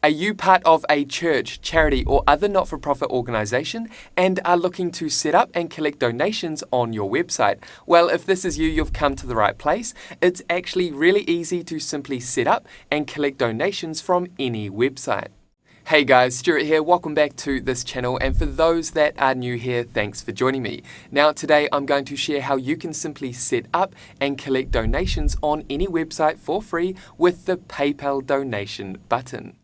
Are you part of a church, charity, or other not-for-profit organization and are looking to set up and collect donations on your website? Well, if this is you, you've come to the right place. It's actually really easy to simply set up and collect donations from any website. Hey guys, Stuart here, welcome back to this channel, and for those that are new here, thanks for joining me. Now today I'm going to share how you can simply set up and collect donations on any website for free with the PayPal donation button.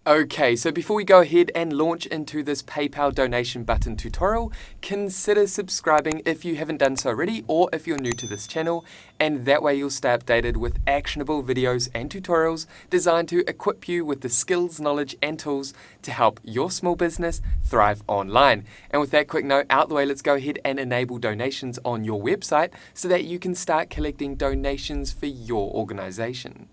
Okay, so before we go ahead and launch into this PayPal donation button tutorial, consider subscribing if you haven't done so already or if you're new to this channel, and that way you'll stay updated with actionable videos and tutorials designed to equip you with the skills, knowledge and tools to help your small business thrive online. And with that quick note out the way, let's go ahead and enable donations on your website so that you can start collecting donations for your organization.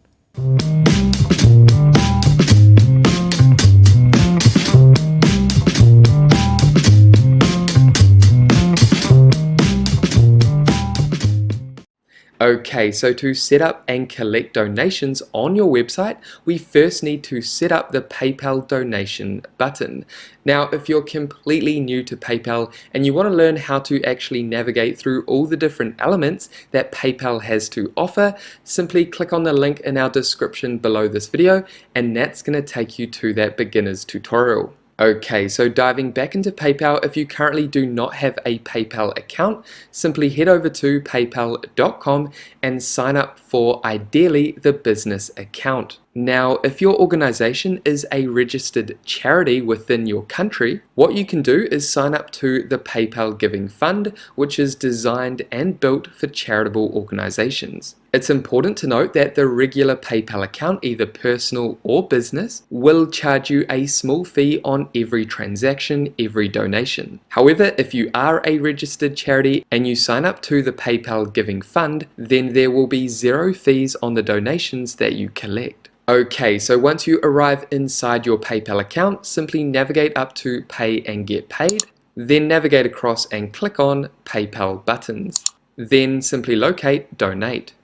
Okay, so to set up and collect donations on your website, we first need to set up the PayPal donation button. Now, if you're completely new to PayPal and you want to learn how to actually navigate through all the different elements that PayPal has to offer, simply click on the link in our description below this video, and that's going to take you to that beginner's tutorial. Okay, so diving back into PayPal, if you currently do not have a PayPal account, simply head over to paypal.com and sign up for ideally the business account. Now, if your organization is a registered charity within your country, what you can do is sign up to the PayPal Giving Fund, which is designed and built for charitable organizations. It's important to note that the regular PayPal account, either personal or business, will charge you a small fee on every transaction, every donation. However, if you are a registered charity and you sign up to the PayPal Giving Fund, then there will be zero fees on the donations that you collect. Okay, so once you arrive inside your PayPal account, simply navigate up to Pay and Get Paid, then navigate across and click on PayPal buttons. Then simply locate Donate.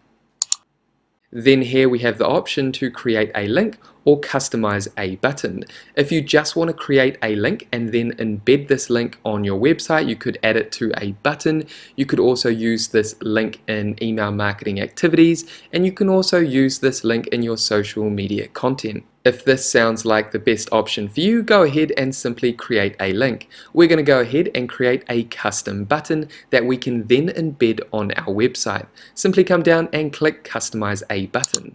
Then here we have the option to create a link or customize a button. If you just want to create a link and then embed this link on your website, you could add it to a button. You could also use this link in email marketing activities, and you can also use this link in your social media content. If this sounds like the best option for you, go ahead and simply create a link. We're going to go ahead and create a custom button that we can then embed on our website. Simply come down and click Customize a Button.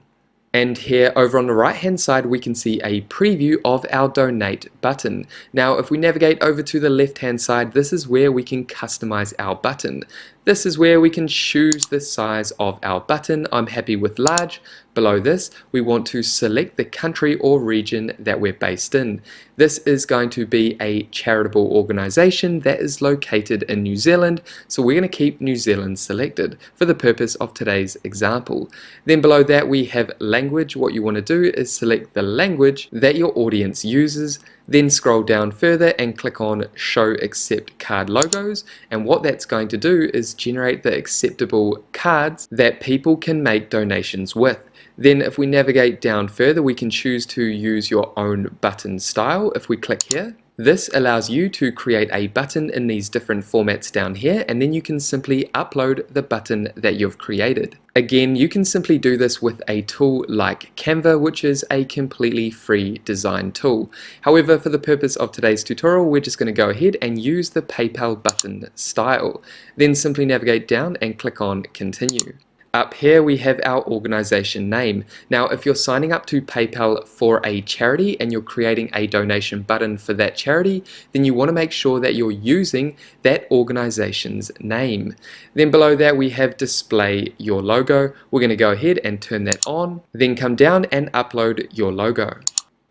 And here over on the right hand side we can see a preview of our donate button. Now if we navigate over to the left hand side, this is where we can customize our button. This is where we can choose the size of our button. I'm happy with large. Below this, we want to select the country or region that we're based in. This is going to be a charitable organization that is located in New Zealand, so we're going to keep New Zealand selected for the purpose of today's example. Then below that we have language. What you want to do is select the language that your audience uses, then scroll down further and click on Show Accept Card Logos, and what that's going to do is generate the acceptable cards that people can make donations with. Then if we navigate down further, we can choose to use your own button style. If we click here, this allows you to create a button in these different formats down here, and then you can simply upload the button that you've created. Again, you can simply do this with a tool like Canva, which is a completely free design tool. However, for the purpose of today's tutorial, we're just going to go ahead and use the PayPal button style. Then simply navigate down and click on Continue. Up here we have our organization name. Now if you're signing up to PayPal for a charity and you're creating a donation button for that charity, then you want to make sure that you're using that organization's name. Then below that we have display your logo. We're going to go ahead and turn that on, then come down and upload your logo.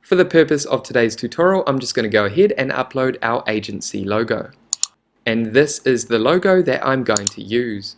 For the purpose of today's tutorial, I'm just going to go ahead and upload our agency logo. And this is the logo that I'm going to use.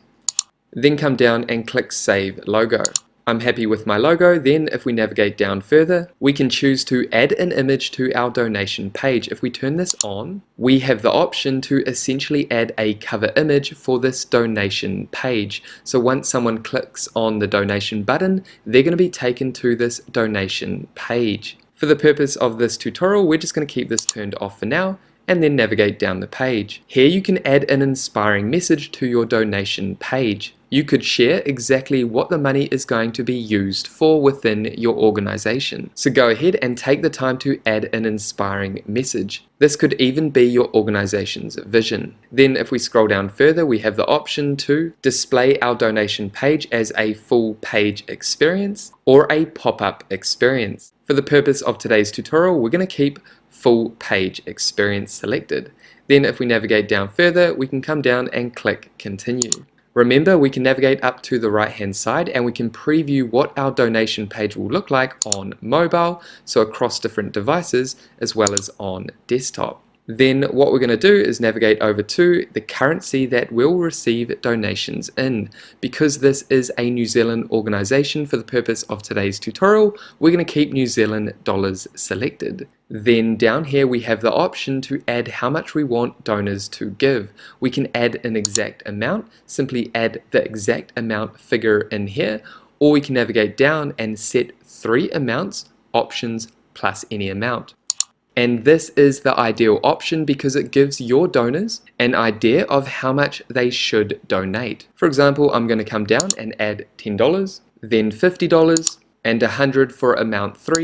Then come down and click Save Logo. I'm happy with my logo. Then if we navigate down further, we can choose to add an image to our donation page. If we turn this on, we have the option to essentially add a cover image for this donation page. So once someone clicks on the donation button, they're going to be taken to this donation page. For the purpose of this tutorial, we're just going to keep this turned off for now and then navigate down the page. Here you can add an inspiring message to your donation page. You could share exactly what the money is going to be used for within your organization. So go ahead and take the time to add an inspiring message. This could even be your organization's vision. Then if we scroll down further, we have the option to display our donation page as a full page experience or a pop-up experience. For the purpose of today's tutorial, we're going to keep full page experience selected. Then if we navigate down further, we can come down and click continue. Remember, we can navigate up to the right hand side and we can preview what our donation page will look like on mobile, so across different devices as well as on desktop. Then what we're going to do is navigate over to the currency that we'll receive donations in. Because this is a New Zealand organization, for the purpose of today's tutorial, we're going to keep New Zealand dollars selected. Then down here we have the option to add how much we want donors to give. We can add an exact amount, simply add the exact amount figure in here, or we can navigate down and set 3 amounts, options plus any amount. And this is the ideal option because it gives your donors an idea of how much they should donate. For example, I'm going to come down and add $10, then $50, and $100 for amount 3.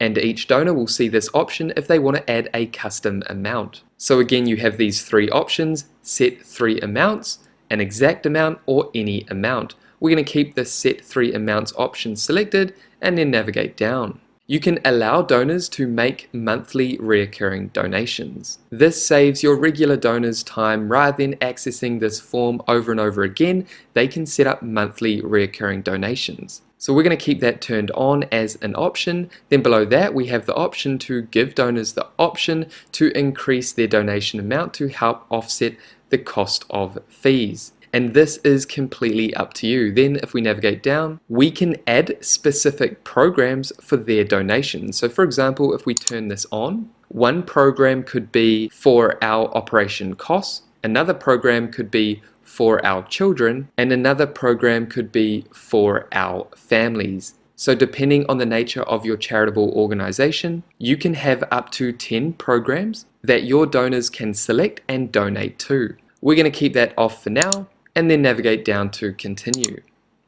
And each donor will see this option if they want to add a custom amount. So again, you have these 3 options: set 3 amounts, an exact amount, or any amount. We're going to keep the set 3 amounts option selected and then navigate down. You can allow donors to make monthly recurring donations. This saves your regular donors time. Rather than accessing this form over and over again, they can set up monthly recurring donations. So we're going to keep that turned on as an option. Then below that we have the option to give donors the option to increase their donation amount to help offset the cost of fees. And this is completely up to you. Then if we navigate down, we can add specific programs for their donations. So for example, if we turn this on, one program could be for our operation costs, another program could be for our children, and another program could be for our families. So depending on the nature of your charitable organization, you can have up to 10 programs that your donors can select and donate to. We're going to keep that off for now and then navigate down to continue.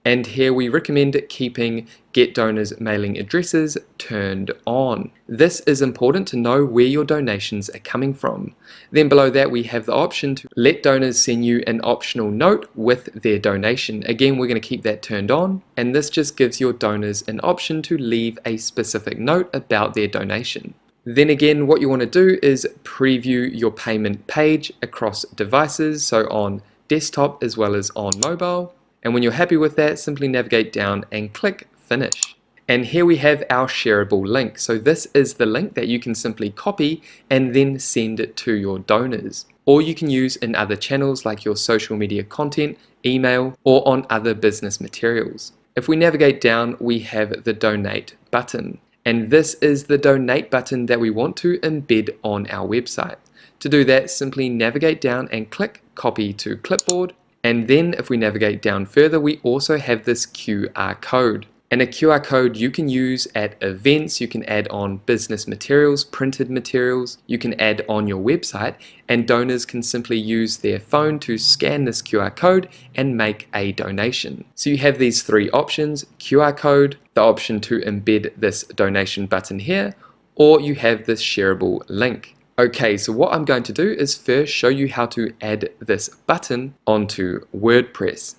And here we recommend keeping Get Donors Mailing Addresses turned on. This is important to know where your donations are coming from. Then below that we have the option to let donors send you an optional note with their donation. Again, we're going to keep that turned on, and this just gives your donors an option to leave a specific note about their donation. Then again, what you want to do is preview your payment page across devices, so on desktop as well as on mobile. And when you're happy with that, simply navigate down and click Finish. And here we have our shareable link. So this is the link that you can simply copy and then send it to your donors. Or you can use in other channels like your social media content, email, or on other business materials. If we navigate down, we have the Donate button. And this is the Donate button that we want to embed on our website. To do that, simply navigate down and click Copy to Clipboard. And then if we navigate down further, we also have this QR code. And a QR code you can use at events, you can add on business materials, printed materials, you can add on your website, and donors can simply use their phone to scan this QR code and make a donation. So you have these 3 options: QR code, the option to embed this donation button here, or you have this shareable link. Okay, so what I'm going to do is first show you how to add this button onto WordPress.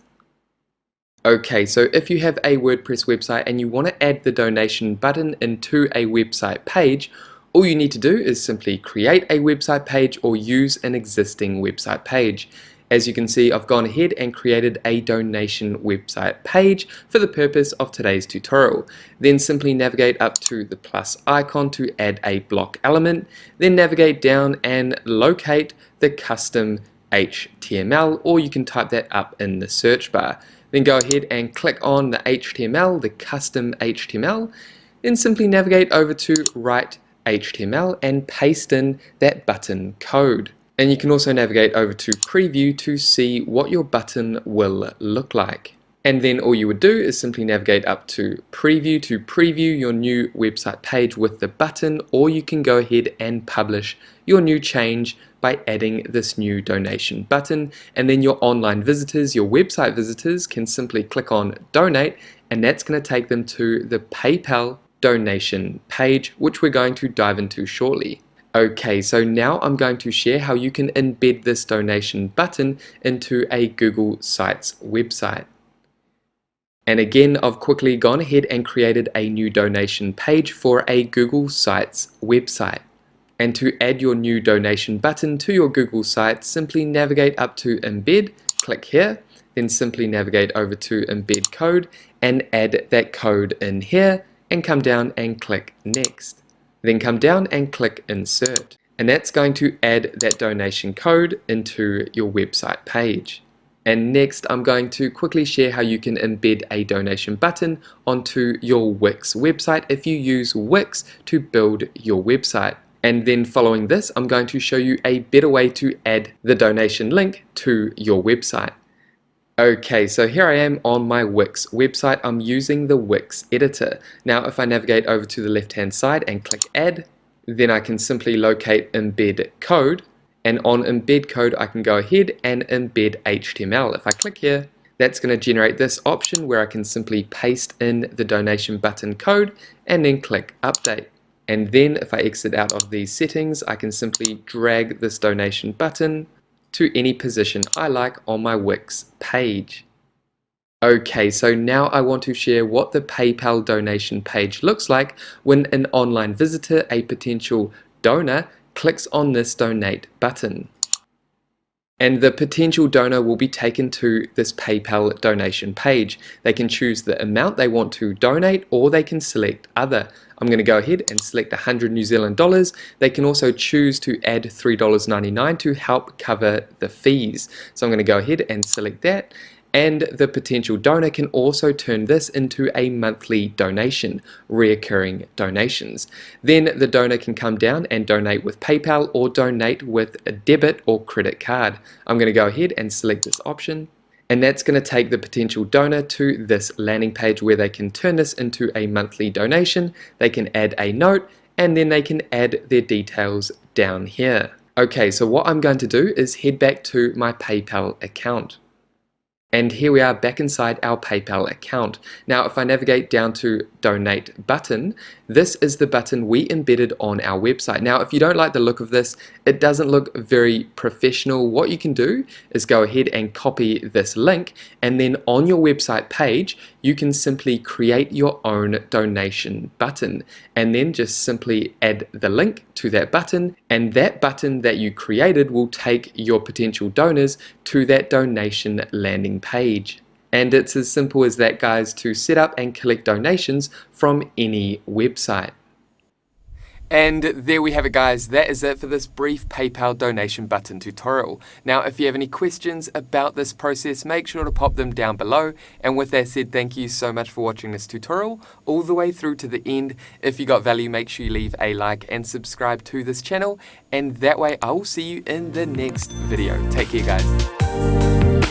Okay, so if you have a WordPress website and you want to add the donation button into a website page, all you need to do is simply create a website page or use an existing website page. As you can see, I've gone ahead and created a donation website page for the purpose of today's tutorial. Then simply navigate up to the plus icon to add a block element, then navigate down and locate the custom HTML, or you can type that up in the search bar. Then go ahead and click on the HTML, the custom HTML, then simply navigate over to Write HTML and paste in that button code. And you can also navigate over to Preview to see what your button will look like. And then all you would do is simply navigate up to preview your new website page with the button, or you can go ahead and publish your new change by adding this new donation button. And then your online visitors, your website visitors, can simply click on donate, and that's going to take them to the PayPal donation page, which we're going to dive into shortly. Okay, so now I'm going to share how you can embed this donation button into a Google Sites website. And again, I've quickly gone ahead and created a new donation page for a Google Sites website. And to add your new donation button to your Google site, simply navigate up to Embed, click here, then simply navigate over to Embed Code and add that code in here, and come down and click Next. Then come down and click Insert. And that's going to add that donation code into your website page. And next, I'm going to quickly share how you can embed a donation button onto your Wix website if you use Wix to build your website. And then following this, I'm going to show you a better way to add the donation link to your website. Okay, so here I am on my Wix website. I'm using the Wix editor. Now, if I navigate over to the left-hand side and click Add, then I can simply locate Embed Code. And on Embed Code, I can go ahead and embed HTML. If I click here, that's going to generate this option where I can simply paste in the donation button code and then click Update. And then if I exit out of these settings, I can simply drag this donation button to any position I like on my Wix page. Okay, so now I want to share what the PayPal donation page looks like when an online visitor, a potential donor, clicks on this donate button. And the potential donor will be taken to this PayPal donation page. They can choose the amount they want to donate, or they can select other. I'm going to go ahead and select 100 New Zealand dollars. They can also choose to add $3.99 to help cover the fees. So I'm going to go ahead and select that. And the potential donor can also turn this into a monthly donation, reoccurring donations. Then the donor can come down and donate with PayPal or donate with a debit or credit card. I'm going to go ahead and select this option. And that's going to take the potential donor to this landing page where they can turn this into a monthly donation. They can add a note, and then they can add their details down here. Okay, so what I'm going to do is head back to my PayPal account. And here we are back inside our PayPal account. Now, if I navigate down to Donate button, this is the button we embedded on our website. Now, if you don't like the look of this, it doesn't look very professional. What you can do is go ahead and copy this link, and then on your website page, you can simply create your own donation button, and then just simply add the link to that button, and that button that you created will take your potential donors to that donation landing page. And it's as simple as that, guys, to set up and collect donations from any website. And there we have it, guys. That is it for this brief PayPal donation button tutorial. Now, if you have any questions about this process, make sure to pop them down below. And with that said, thank you so much for watching this tutorial all the way through to the end. If you got value, make sure you leave a like and subscribe to this channel. And that way, I will see you in the next video. Take care, guys.